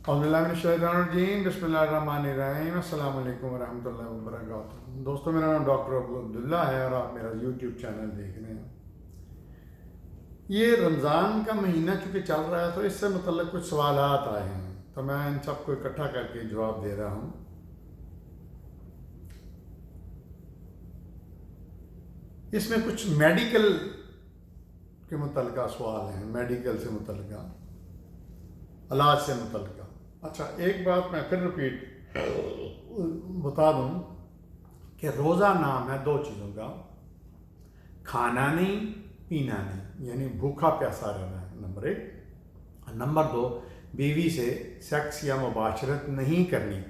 اعوذ باللہ من الشیطان الرجیم، بسم اللہ الرحمن الرحیم، السلام علیکم ورحمۃ اللہ وبرکاتہ۔ دوستوں، میرا نام ڈاکٹر ابو عبداللہ ہے اور آپ میرا یوٹیوب چینل دیکھ رہے ہیں۔ یہ رمضان کا مہینہ چونکہ چل رہا ہے تو اس سے متعلق کچھ سوالات آئے ہیں، تو میں ان سب کو اکٹھا کر کے جواب دے رہا ہوں۔ اس میں کچھ میڈیکل کے متعلقہ سوال ہیں، میڈیکل سے متعلقہ، علاج سے متعلقہ۔ اچھا، ایک بات میں پھر رپیٹ بتا دوں کہ روزہ نام ہے دو چیزوں کا، کھانا نہیں پینا نہیں، یعنی بھوکا پیاسا رہنا ہے، نمبر ایک۔ نمبر دو، بیوی سے سیکس یا مباشرت نہیں کرنی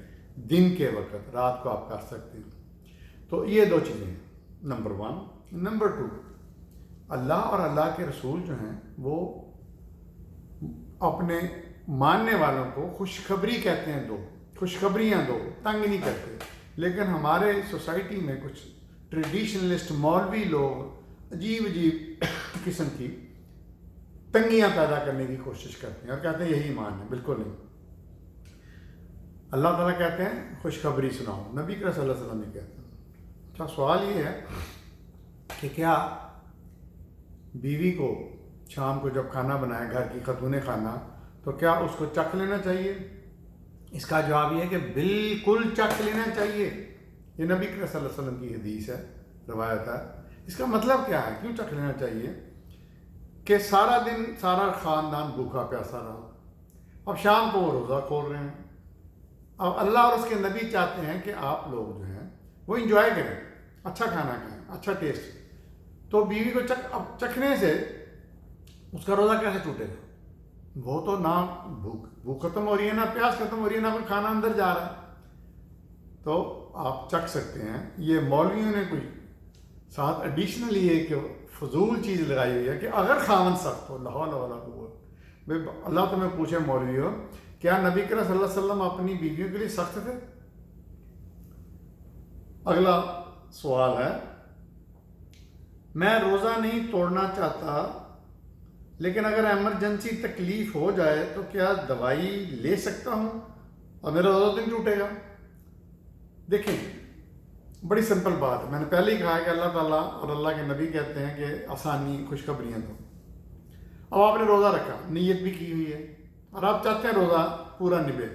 دن کے وقت، رات کو آپ کر سکتے ہیں۔ تو یہ دو چیزیں ہیں، نمبر ون۔ نمبر ٹو، اللہ اور اللہ کے رسول جو ہیں وہ اپنے ماننے والوں کو خوشخبری کہتے ہیں، دو خوشخبریاں دو، تنگ نہیں کرتے۔ لیکن ہمارے سوسائٹی میں کچھ ٹریڈیشنلسٹ مولوی لوگ عجیب عجیب قسم کی تنگیاں پیدا کرنے کی کوشش کرتے ہیں اور کہتے ہیں یہی ایمان ہے۔ بالکل نہیں۔ اللہ تعالیٰ کہتے ہیں خوشخبری سناؤ، نبی کریم صلی اللہ علیہ وسلم بھی کہتے ہیں۔ اچھا، سوال یہ ہے کہ کیا بیوی کو شام کو جب کھانا بنائے، گھر کی خاتون خانہ، تو کیا اس کو چکھ لینا چاہیے؟ اس کا جواب یہ ہے کہ بالکل چکھ لینا چاہیے۔ یہ نبی کریم صلی اللہ علیہ وسلم کی حدیث ہے، روایت ہے۔ اس کا مطلب کیا ہے، کیوں چکھ لینا چاہیے؟ کہ سارا دن سارا خاندان بھوکا پیاسا رہا، اب شام کو وہ روزہ کھول رہے ہیں۔ اب اللہ اور اس کے نبی چاہتے ہیں کہ آپ لوگ جو ہیں وہ انجوائے کریں، اچھا کھانا کھائیں، اچھا ٹیسٹ۔ تو بیوی کو اب چکھنے سے اس کا روزہ کیسے ٹوٹے گا؟ وہ تو نہ بھوک ختم ہو رہی ہے، نہ پیاس ختم ہو رہی ہے، نہ کوئی کھانا اندر جا رہا ہے۔ تو آپ چکھ سکتے ہیں۔ یہ مولویوں نے کوئی ساتھ ایڈیشنلی ایک فضول چیز لگائی ہوئی ہے کہ اگر خاوند سخت ہو، لا حول ولا قوت، اللہ تمہیں پوچھے مولویوں، کیا نبی کریم صلی اللہ علیہ وسلم اپنی بیویوں کے لیے سخت تھے؟ اگلا سوال ہے، میں روزہ نہیں توڑنا چاہتا لیکن اگر ایمرجنسی تکلیف ہو جائے تو کیا دوائی لے سکتا ہوں اور میرا روزہ نہیں ٹوٹے گا؟ دیکھیں، بڑی سمپل بات ہے۔ میں نے پہلے ہی کہا کہ اللہ تعالیٰ اور اللہ کے نبی کہتے ہیں کہ آسانی خوشخبریاں دو۔ اب آپ نے روزہ رکھا، نیت بھی کی ہوئی ہے اور آپ چاہتے ہیں روزہ پورا نبھے۔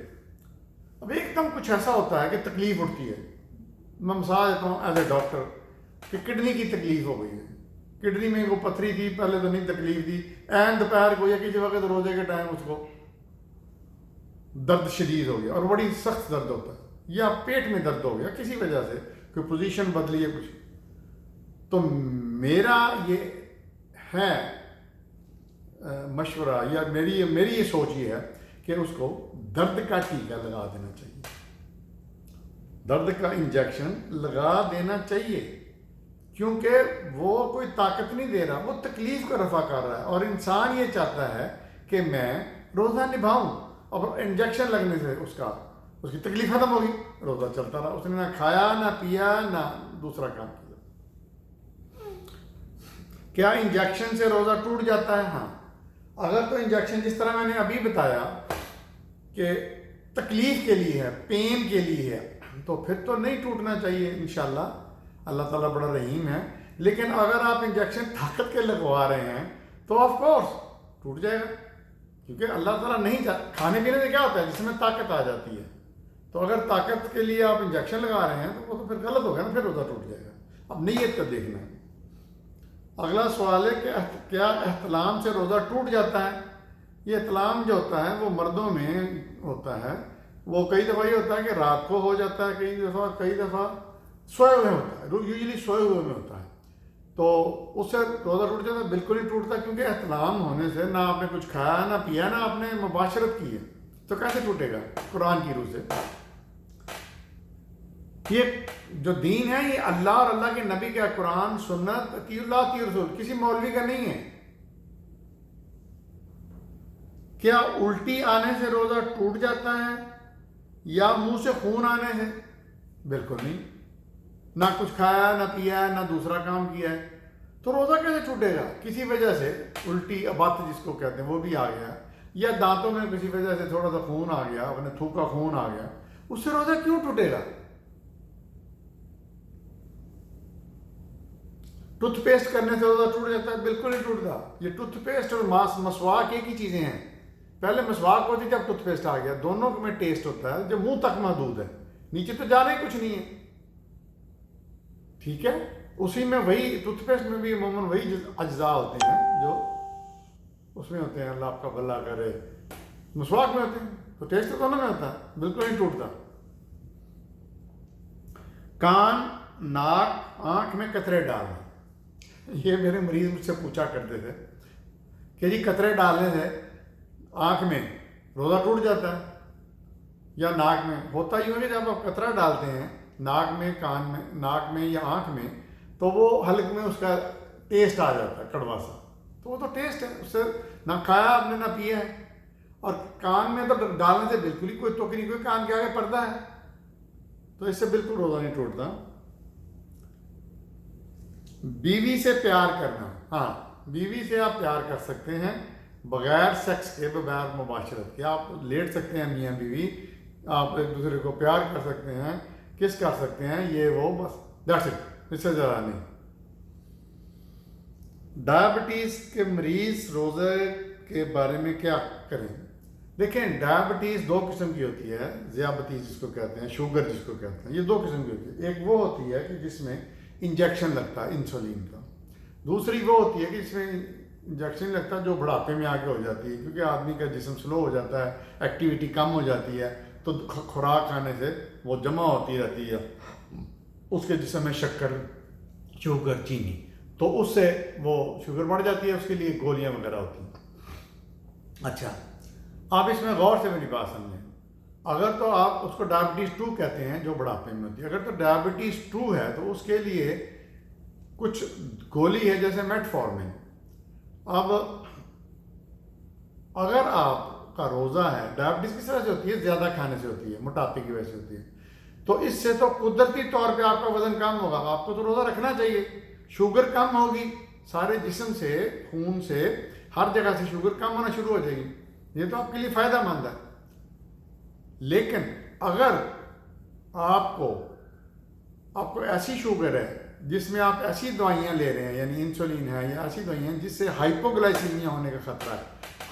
اب ایک دم کچھ ایسا ہوتا ہے کہ تکلیف اٹھتی ہے۔ میں مثال دیتا ہوں ایز اے ڈاکٹر کہ کڈنی کی تکلیف ہو گئی ہے، کڈنی میں وہ پتھری تھی، پہلے تو نہیں تکلیف تھی، عین دوپہر کو یا کسی وقت روزے کے ٹائم اس کو درد شدید ہو گیا اور بڑی سخت درد ہوتا ہے، یا پیٹ میں درد ہو گیا کسی وجہ سے، کوئی پوزیشن بدلی ہے کچھ۔ تو میرا یہ ہے مشورہ یا میری یہ سوچ یہ ہے کہ اس کو درد کا ٹیکہ لگا دینا چاہیے، درد کا انجیکشن لگا دینا چاہیے، کیونکہ وہ کوئی طاقت نہیں دے رہا، وہ تکلیف کو رفع کر رہا ہے۔ اور انسان یہ چاہتا ہے کہ میں روزہ نبھاؤں، اور انجیکشن لگنے سے اس کی تکلیف ختم ہوگی، روزہ چلتا رہا، اس نے نہ کھایا نہ پیا نہ دوسرا کام کیا۔ کیا انجیکشن سے روزہ ٹوٹ جاتا ہے؟ ہاں، اگر تو انجیکشن جس طرح میں نے ابھی بتایا کہ تکلیف کے لیے ہے، پین کے لیے ہے، تو پھر تو نہیں ٹوٹنا چاہیے انشاءاللہ۔ اللہ تعالیٰ بڑا رحیم ہے۔ لیکن اگر آپ انجیکشن طاقت کے لگوا رہے ہیں تو آف کورس ٹوٹ جائے گا، کیونکہ اللہ تعالیٰ نہیں کھانے پینے سے کیا ہوتا ہے، جس میں طاقت آ جاتی ہے۔ تو اگر طاقت کے لیے آپ انجیکشن لگا رہے ہیں تو وہ تو پھر غلط ہوگا نا، پھر روزہ ٹوٹ جائے گا۔ اب نیت کا دیکھنا ہے۔ اگلا سوال ہے کہ کیا احتلام سے روزہ ٹوٹ جاتا ہے؟ یہ احتلام جو ہوتا ہے وہ مردوں میں ہوتا ہے، وہ کئی دفعہ یہ ہوتا ہے کہ رات کو ہو جاتا ہے، کئی دفعہ سوئے ہوئے ہوتا ہے، یوزلی سوئے ہوئے میں ہوتا ہے، تو اس سے روزہ ٹوٹ جاتا ہے؟ بالکل نہیں ٹوٹتا، کیونکہ احتلام ہونے سے نہ آپ نے کچھ کھایا نہ پیا نہ آپ نے مباشرت کی ہے، تو کیسے ٹوٹے گا قرآن کی روح سے؟ یہ جو دین ہے یہ اللہ اور اللہ کے نبی کا، قرآن سنت، اطیع اللہ اطیع رسول، کسی مولوی کا نہیں ہے۔ کیا الٹی آنے سے روزہ ٹوٹ جاتا ہے یا منہ سے خون آنے سے؟ بالکل نہیں، نہ کچھ کھایا نہ پیا نہ دوسرا کام کیا ہے، تو روزہ کیسے ٹوٹے گا؟ کسی وجہ سے الٹی ابات جس کو کہتے ہیں وہ بھی آ گیا، یا دانتوں میں کسی وجہ سے تھوڑا سا خون آ گیا، اپنے تھوکا خون آ گیا، اس سے روزہ کیوں ٹوٹے گا؟ ٹوتھ پیسٹ کرنے سے روزہ ٹوٹ جاتا ہے؟ بالکل نہیں ٹوٹتا۔ یہ ٹوتھ پیسٹ اور مسواک ایک ہی چیزیں ہیں۔ پہلے مسواک ہوتی تھی، اب ٹوتھ پیسٹ آ گیا۔ دونوں میں ٹیسٹ ہوتا ہے جو منہ تک محدود ہے، نیچے تو جانا ہی کچھ نہیں ہے، ٹھیک ہے؟ اسی میں وہی ٹوتھ پیسٹ میں بھی عموماً وہی اجزاء ہوتے ہیں جو اس میں ہوتے ہیں، اللہ آپ کا بھلا کرے، مسواک میں ہوتے ہیں، تو ٹیسٹ تو دونوں میں ہوتا ہے، بالکل نہیں ٹوٹتا۔ کان، ناک، آنکھ میں قطرے ڈالنا، یہ میرے مریض مجھ سے پوچھا کرتے تھے کہ جی قطرے ڈالنے سے آنکھ میں روزہ ٹوٹ جاتا ہے یا ناک میں؟ ہوتا یوں ہے کہ جب آپ قطرہ ڈالتے ہیں ناک میں، کان میں، ناک میں یا آنکھ میں، تو وہ حلق میں اس کا ٹیسٹ آ جاتا ہے کڑوا سا، تو وہ تو ٹیسٹ ہے، اس سے نہ کھایا آپ نے نہ پیا ہے۔ اور کان میں تو ڈالنے سے بالکل ہی کوئی توقع نہیں، کوئی کان کے آگے پردہ ہے، تو اس سے بالکل روزہ نہیں ٹوٹتا۔ بیوی سے پیار کرنا، ہاں بیوی سے آپ پیار کر سکتے ہیں بغیر سیکس کے، بغیر مباشرت کے، آپ لیٹ سکتے ہیں میاں بیوی، آپ ایک دوسرے کو پیار کر سکتے ہیں، کس کر سکتے ہیں، یہ وہ، بس دیٹس اٹ، اس سے زیادہ نہیں۔ ڈائبٹیز کے مریض روزے کے بارے میں کیا کریں؟ دیکھیں، ڈائبٹیز دو قسم کی ہوتی ہے، ذیابطیس جس کو کہتے ہیں، شوگر جس کو کہتے ہیں، یہ دو قسم کی ہوتی ہے۔ ایک وہ ہوتی ہے کہ جس میں انجیکشن لگتا ہے انسولین کا، دوسری وہ ہوتی ہے کہ جس میں انجیکشن لگتا ہے جو بڑھاپے میں آگے ہو جاتی ہے، کیونکہ آدمی کا جسم سلو ہو جاتا ہے، ایکٹیویٹی کم ہو جاتی ہے، تو خوراک کھانے سے وہ جمع ہوتی رہتی ہے اس کے جسم میں شکر، شوگر، چینی، تو اس سے وہ شوگر بڑھ جاتی ہے، اس کے لیے گولیاں وغیرہ ہوتی ہیں۔ اچھا، آپ اس میں غور سے میری بات سمجھیں، اگر تو آپ اس کو ڈائبٹیز 2 کہتے ہیں جو بڑھاپے میں ہوتی ہے، اگر تو ڈائبٹیز 2 ہے تو اس کے لیے کچھ گولی ہے جیسے میٹفورمن۔ اب اگر آپ کا روزہ ہے، ڈائبٹیز کس طرح سے ہوتی ہے؟ زیادہ کھانے سے ہوتی ہے، موٹاپے کی وجہ سے ہوتی ہے، تو اس سے تو قدرتی طور پہ آپ کا وزن کم ہوگا، آپ کو تو روزہ رکھنا چاہیے، شوگر کم ہوگی، سارے جسم سے، خون سے، ہر جگہ سے شوگر کم ہونا شروع ہو جائے گی، یہ تو آپ کے لیے فائدہ مند ہے۔ لیکن اگر آپ کو ایسی شوگر ہے جس میں آپ ایسی دوائیاں لے رہے ہیں، یعنی انسولین ہے یا ایسی دوائیاں جس سے ہائپوگلائسیمیا ہونے کا خطرہ ہے،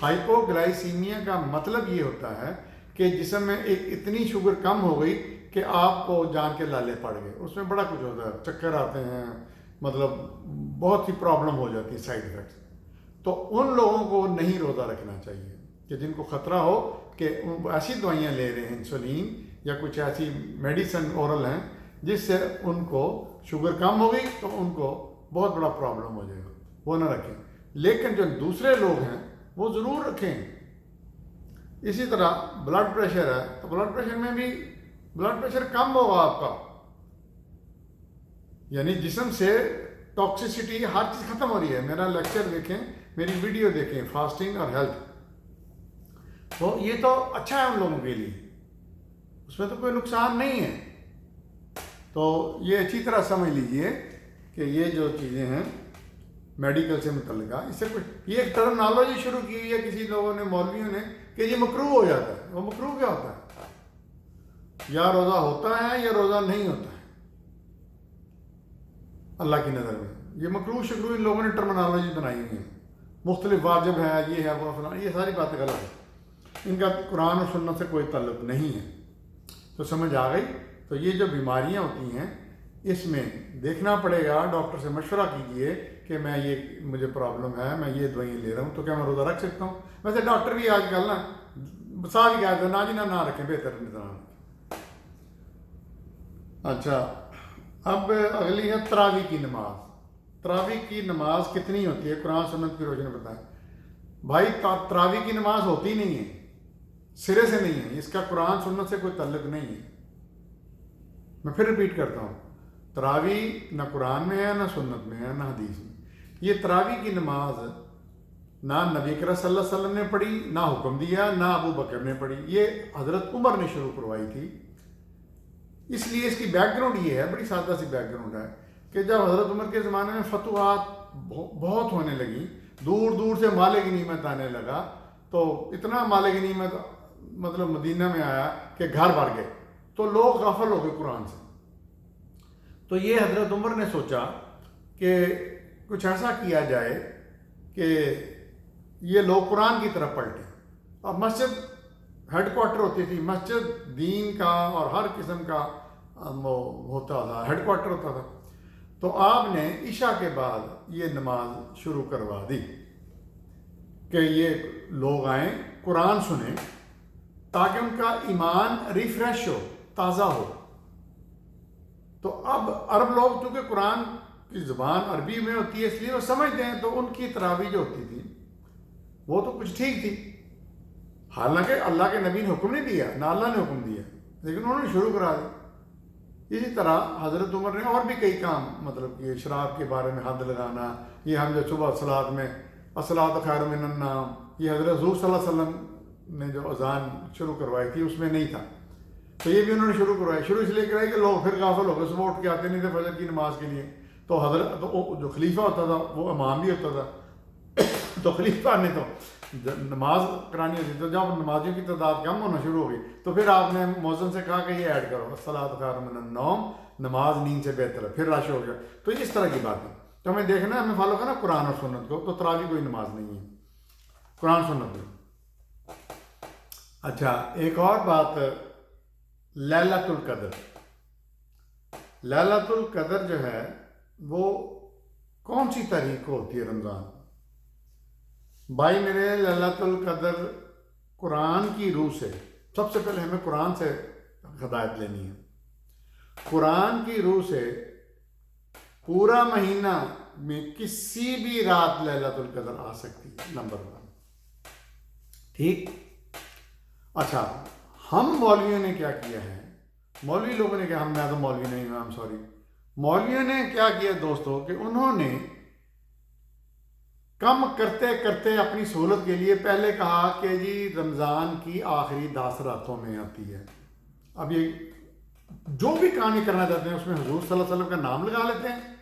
ہائپوگلائسیمیا کا مطلب یہ ہوتا ہے کہ جسم میں ایک اتنی شوگر کم ہو گئی کہ آپ کو جان کے لالے پڑ گئے، اس میں بڑا کچھ ہوتا ہے، چکر آتے ہیں، مطلب بہت ہی پرابلم ہو جاتی ہے، سائیڈ ایفیکٹس، تو ان لوگوں کو نہیں روزہ رکھنا چاہیے کہ جن کو خطرہ ہو کہ ایسی دوائیاں لے رہے ہیں انسولین یا کچھ ایسی میڈیسن اورل ہیں جس سے ان کو شوگر کم ہو گئی تو ان کو بہت بڑا پرابلم ہو جائے گا، وہ نہ رکھیں۔ لیکن جو دوسرے لوگ ہیں وہ ضرور رکھیں۔ اسی طرح بلڈ پریشر ہے تو بلڈ پریشر میں بھی بلڈ پریشر کم ہوگا آپ کا، یعنی جسم سے ٹاکسیسٹی ہر چیز ختم ہو رہی ہے۔ میرا لیکچر دیکھیں، میری ویڈیو دیکھیں، فاسٹنگ اور ہیلتھ، تو یہ تو اچھا ہے ان لوگوں کے لیے، اس میں تو کوئی نقصان نہیں ہے۔ تو یہ اچھی طرح سمجھ لیجئے کہ یہ جو چیزیں ہیں میڈیکل سے متعلقہ، اس سے کچھ، یہ ایک ٹرمنالوجی شروع کی ہوئی ہے کسی لوگوں نے، مولویوں نے، کہ یہ مکروہ ہو جاتا ہے۔ وہ مکروہ کیا ہوتا ہے؟ یا روزہ ہوتا ہے یا روزہ نہیں ہوتا ہے اللہ کی نظر میں۔ یہ مکروہ شکروہ ان لوگوں نے ٹرمنالوجی بنائی ہوئی ہے، مختلف واجب ہے، یہ ہے، وہ فلاں، یہ ساری باتیں غلط ہیں، ان کا قرآن اور سنت سے کوئی تعلق نہیں ہے۔ تو سمجھ آ گئی؟ تو یہ جو بیماریاں ہوتی ہیں اس میں دیکھنا پڑے گا، ڈاکٹر سے مشورہ کیجئے کہ میں یہ، مجھے پرابلم ہے، میں یہ دوائیں لے رہا ہوں، تو کیا میں روزہ رکھ سکتا ہوں؟ ویسے ڈاکٹر بھی آج کل نا صاف ہی کہتے ہیں نا جی نہ رکھیں، بہتر نظام۔ اچھا، اب اگلی ہے تراویح کی نماز۔ تراویح کی نماز کتنی ہوتی ہے؟ قرآن سنت کی روشنی میں بتائیں بھائی۔ تراویح کی نماز ہوتی نہیں ہے، سرے سے نہیں ہے، اس کا قرآن سنت سے کوئی تعلق نہیں ہے۔ میں پھر ریپیٹ کرتا ہوں، تراویح نہ قرآن میں ہے، نہ سنت میں ہے، نہ حدیث میں۔ یہ تراویح کی نماز نہ نبی کریم صلی اللہ علیہ وسلم نے پڑھی، نہ حکم دیا، نہ ابو بکر نے پڑھی، یہ حضرت عمر نے شروع کروائی تھی۔ اس لیے اس کی بیک گراؤنڈ یہ ہے، بڑی سادہ سی بیک گراؤنڈ ہے، کہ جب حضرت عمر کے زمانے میں فتوحات بہت ہونے لگی، دور دور سے مال غنیمت آنے لگا، تو اتنا مال غنیمت مطلب مدینہ میں آیا کہ گھر بھر گئے، تو لوگ غافل ہو گئے قرآن سے. تو یہ حضرت عمر نے سوچا کہ کچھ ایسا کیا جائے کہ یہ لوگ قرآن کی طرف پلٹیں. اب مسجد ہیڈ کوارٹر ہوتی تھی، مسجد دین کا اور ہر قسم کا وہ ہوتا تھا، ہیڈ کوارٹر ہوتا تھا. تو آپ نے عشاء کے بعد یہ نماز شروع کروا دی کہ یہ لوگ آئیں قرآن سنیں تاکہ ان کا ایمان ریفریش ہو، تازہ ہو. تو اب عرب لوگ چونکہ قرآن کی زبان عربی میں ہوتی ہے اس لیے وہ سمجھتے ہیں، تو ان کی تراویح جو ہوتی تھی وہ تو کچھ ٹھیک تھی، حالانکہ اللہ کے نبی نے حکم نہیں دیا، نہ اللہ نے حکم دیا، لیکن انہوں نے شروع کرا دی. اسی طرح حضرت عمر نے اور بھی کئی کام مطلب کہ شراب کے بارے میں حد لگانا، یہ ہم جو صبح صلاۃ میں الصلاۃ خیر من النوم، یہ حضرت حضور صلی اللہ علیہ وسلم نے جو اذان شروع کروائی تھی اس میں نہیں تھا، تو یہ بھی انہوں نے شروع کروائی. شروع اس لیے کرائی کہ لوگ پھر غافل ہو گئے، صبح اٹھ کے آتے نہیں تھے فجر کی نماز کے لیے. تو حضرت جو خلیفہ ہوتا تھا وہ امام بھی ہوتا تھا، تو خلیفہ نے تو نماز کرانی ہوتی، تو جب نمازیوں کی تعداد کم ہونا شروع ہو گئی تو پھر آپ نے مؤذن سے کہا کہ یہ ایڈ کرو الصلاۃ خیر من النوم، نماز نیند سے بہتر ہے، پھر رش ہو گیا. تو اس طرح کی بات ہے. تو ہمیں دیکھنا ہے، ہمیں فالو کرنا قرآن اور سنت کو. تو تراویح کوئی نماز نہیں ہے، قرآن سنت میں. اچھا، ایک اور بات، لیلۃ القدر. لیلۃ القدر جو ہے وہ کون سی تاریخ کو ہوتی ہے؟ رمضان. بھائی میرے، لیلۃ القدر قرآن کی روح سے، سب سے پہلے ہمیں قرآن سے ہدایت لینی ہے. قرآن کی روح سے پورا مہینہ میں کسی بھی رات لیلۃ القدر آ سکتی ہے، نمبر 1. ٹھیک. اچھا، ہم مولویوں نے کیا کیا ہے؟ مولوی لوگوں نے کیا، میں تو مولوی نہیں ہوں، سوری. مولویوں نے کیا کیا دوستو کہ انہوں نے کم کرتے کرتے اپنی سہولت کے لیے پہلے کہا کہ جی رمضان کی آخری 10 راتوں میں آتی ہے. اب یہ جو بھی کہانی کرنا چاہتے ہیں اس میں حضور صلی اللہ علیہ وسلم کا نام لگا لیتے ہیں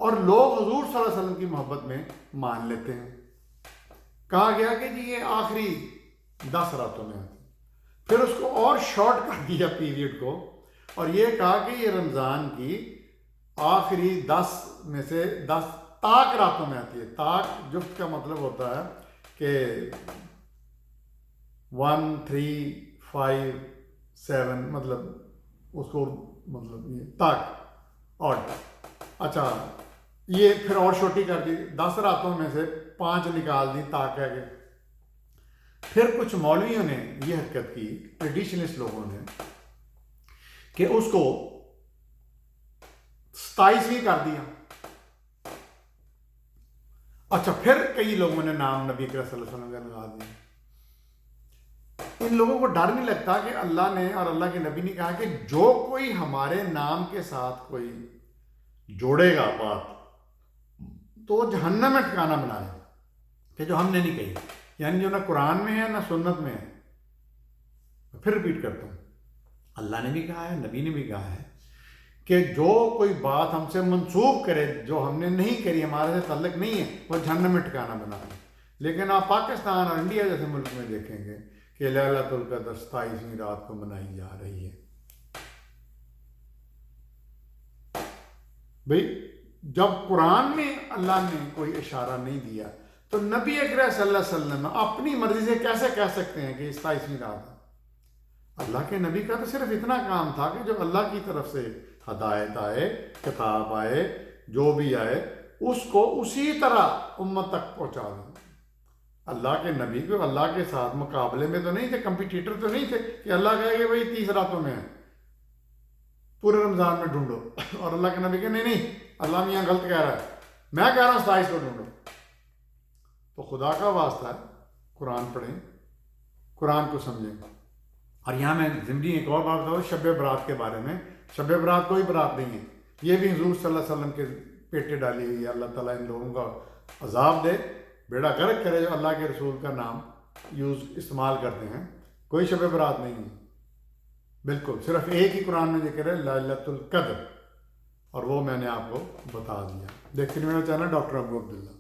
اور لوگ حضور صلی اللہ علیہ وسلم کی محبت میں مان لیتے ہیں. کہا گیا کہ جی یہ آخری 10 راتوں میں آتی ہے. پھر اس کو اور شارٹ کر دیا پیریڈ کو، اور یہ کہا کہ یہ رمضان کی آخری 10 میں سے 10 طاق راتوں میں آتی ہے. طاق جفت کا مطلب ہوتا ہے کہ 1 3 5 7، مطلب اس کو مطلب یہ طاق اور. اچھا، یہ پھر اور چھوٹی کر دی، 10 راتوں میں سے 5 نکال دی طاق ہے کہ. پھر کچھ مولویوں نے یہ حرکت کی، ٹریڈیشنسٹ لوگوں نے، کہ اس کو 27ویں کر دیا. اچھا، پھر کئی لوگوں نے نام نبی کریم صلی اللہ علیہ وسلم کا لگا دیا. ان لوگوں کو ڈر نہیں لگتا کہ اللہ نے اور اللہ کے نبی نے کہا کہ جو کوئی ہمارے نام کے ساتھ کوئی جوڑے گا بات تو وہ جہنم میں ٹھکانہ بنائے، کہ جو ہم نے نہیں کہی، یعنی جو نہ قرآن میں ہے نہ سنت میں ہے. پھر ریپیٹ کرتا ہوں، اللہ نے بھی کہا ہے، نبی نے بھی کہا ہے کہ جو کوئی بات ہم سے منسوخ کرے جو ہم نے نہیں کری، ہمارے سے تعلق نہیں ہے، وہ جہنم میں ٹھکانہ بنا ہے. لیکن آپ پاکستان اور انڈیا جیسے ملک میں دیکھیں گے کہ لیلۃ القدر 27ویں رات کو منائی جا رہی ہے. بھئی جب قرآن میں اللہ نے کوئی اشارہ نہیں دیا تو نبی اکرم صلی اللہ علیہ وسلم اپنی مرضی سے کیسے کہہ سکتے ہیں کہ 27ویں رات ہے؟ اللہ کے نبی کا تو صرف اتنا کام تھا کہ جو اللہ کی طرف سے ہدایت آئے، کتاب آئے، جو بھی آئے اس کو اسی طرح امت تک پہنچا دیں. اللہ کے نبی کو اللہ کے ساتھ مقابلے میں تو نہیں تھے، کمپیٹیٹر تو نہیں تھے کہ اللہ کہے کہ بھائی 30 راتوں میں ہے، پورے رمضان میں ڈھونڈو، اور اللہ کے نبی کہ نہیں اللہ میاں غلط کہہ رہا ہے، میں کہہ رہا ہوں 27 کو ڈھونڈو. تو خدا کا واسطہ ہے، قرآن پڑھیں، قرآن کو سمجھیں. اور یہاں میں ضمنی ایک اور بات بتاؤں شب برات کے بارے میں. شب برات کوئی برات نہیں ہے، یہ بھی حضور صلی اللہ علیہ وسلم کے پیٹے ڈالی ہوئی ہے. اللہ تعالیٰ ان لوگوں کا عذاب دے، بیڑا غرق کرے جو اللہ کے رسول کا نام استعمال کرتے ہیں. کوئی شب برات نہیں ہے، بالکل صرف ایک ہی قرآن میں ذکر ہے، لیلۃ القدر، اور وہ میں نے آپ کو بتا دیا. دیکھتے رہیے میرا چینل ڈاکٹر ابو عبداللہ.